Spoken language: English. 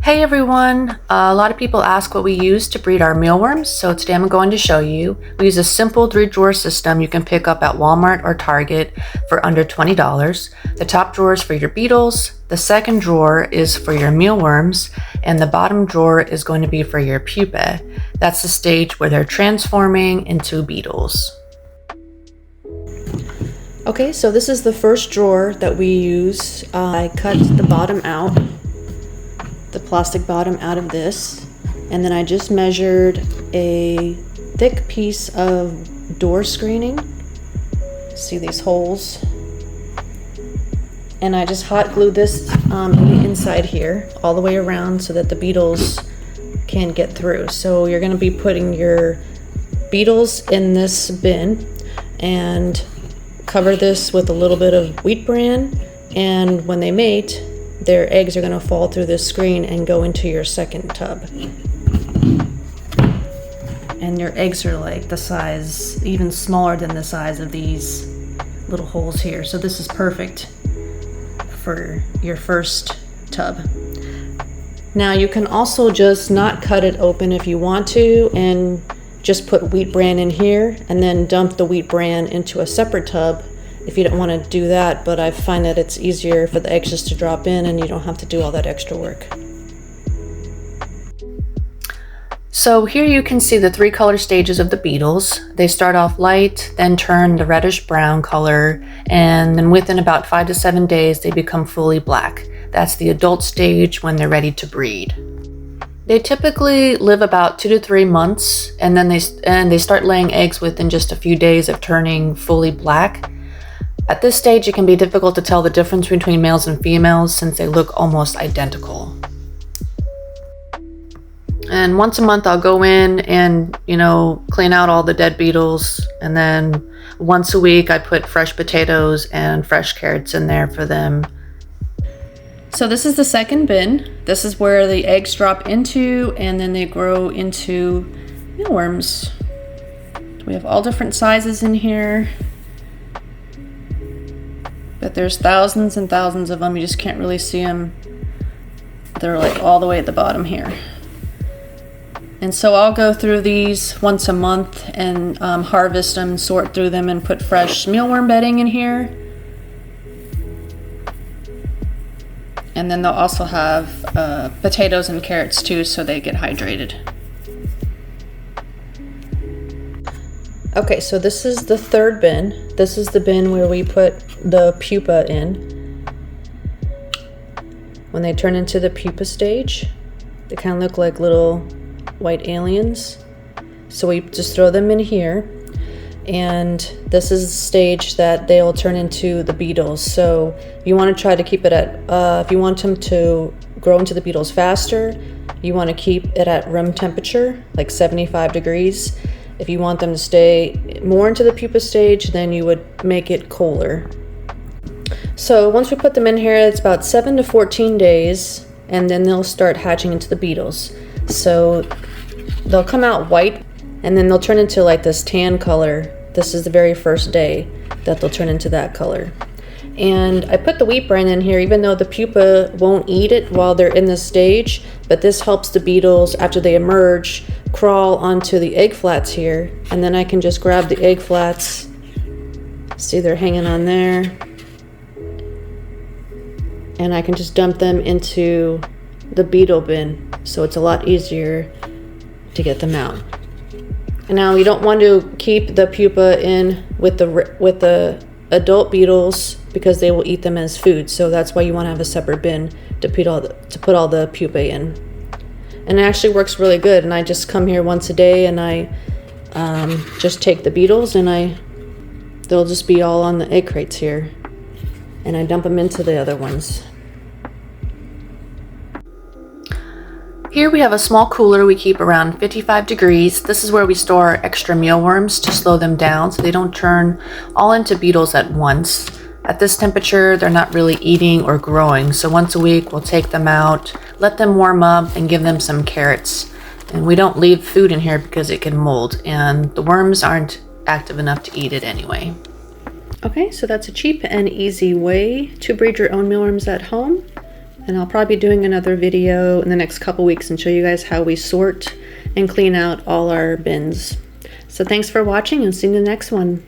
Hey everyone! A lot of people ask what we use to breed our mealworms, so today I'm going to show you. We use a simple 3-drawer system you can pick up at Walmart or Target for under $20. The top drawer is for your beetles, the second drawer is for your mealworms, and the bottom drawer is going to be for your pupa. That's the stage where they're transforming into beetles. Okay, so this is the first drawer that we use. I cut the bottom out, the plastic bottom out of this, and then I just measured a thick piece of door screening. See these holes? And I just hot glued this on the inside here all the way around so that the beetles can get through. So you're going to be putting your beetles in this bin and cover this with a little bit of wheat bran, and when they mate, their eggs are going to fall through this screen and go into your second tub. And your eggs are like the size, even smaller than the size of these little holes here. So this is perfect for your first tub. Now you can also just not cut it open if you want to and just put wheat bran in here and then dump the wheat bran into a separate tub if you don't want to do that, but I find that it's easier for the eggs just to drop in and you don't have to do all that extra work. So here you can see the 3 color stages of the beetles. They start off light, then turn the reddish brown color, and then within about 5 to 7 days they become fully black. That's the adult stage when they're ready to breed. They typically live about 2 to 3 months, and then they start laying eggs within just a few days of turning fully black. At this stage, it can be difficult to tell the difference between males and females since they look almost identical. And once a month, I'll go in and, clean out all the dead beetles, and then once a week, I put fresh potatoes and fresh carrots in there for them. So this is the second bin. This is where the eggs drop into and then they grow into mealworms. We have all different sizes in here, but there's thousands and thousands of them. You just can't really see them. They're like all the way at the bottom here. And so I'll go through these once a month and harvest them, sort through them, and put fresh mealworm bedding in here. And then they'll also have potatoes and carrots too, so they get hydrated. Okay, so this is the third bin. This is the bin where we put the pupa in. When they turn into the pupa stage, they kind of look like little white aliens. So we just throw them in here. And this is the stage that they'll turn into the beetles. So you want to try to keep it at, if you want them to grow into the beetles faster, you want to keep it at room temperature, like 75 degrees. If you want them to stay more into the pupa stage, then you would make it cooler. So once we put them in here, it's about 7 to 14 days, and then they'll start hatching into the beetles. So they'll come out white, and then they'll turn into like this tan color. This is the very first day that they'll turn into that color. And I put the wheat bran in here, even though the pupa won't eat it while they're in this stage, but this helps the beetles, after they emerge, crawl onto the egg flats here. And then I can just grab the egg flats. See, they're hanging on there. And I can just dump them into the beetle bin. So it's a lot easier to get them out. And now you don't want to keep the pupa in with the adult beetles because they will eat them as food. So that's why you want to have a separate bin to put all the pupa in. And it actually works really good. And I just come here once a day and I just take the beetles and they'll just be all on the egg crates here. And I dump them into the other ones. Here we have a small cooler we keep around 55 degrees. This is where we store our extra mealworms to slow them down so they don't turn all into beetles at once. At this temperature, they're not really eating or growing, so once a week we'll take them out, let them warm up, and give them some carrots. And we don't leave food in here because it can mold, and the worms aren't active enough to eat it anyway. Okay, so that's a cheap and easy way to breed your own mealworms at home. And I'll probably be doing another video in the next couple weeks and show you guys how we sort and clean out all our bins. So thanks for watching and see you in the next one.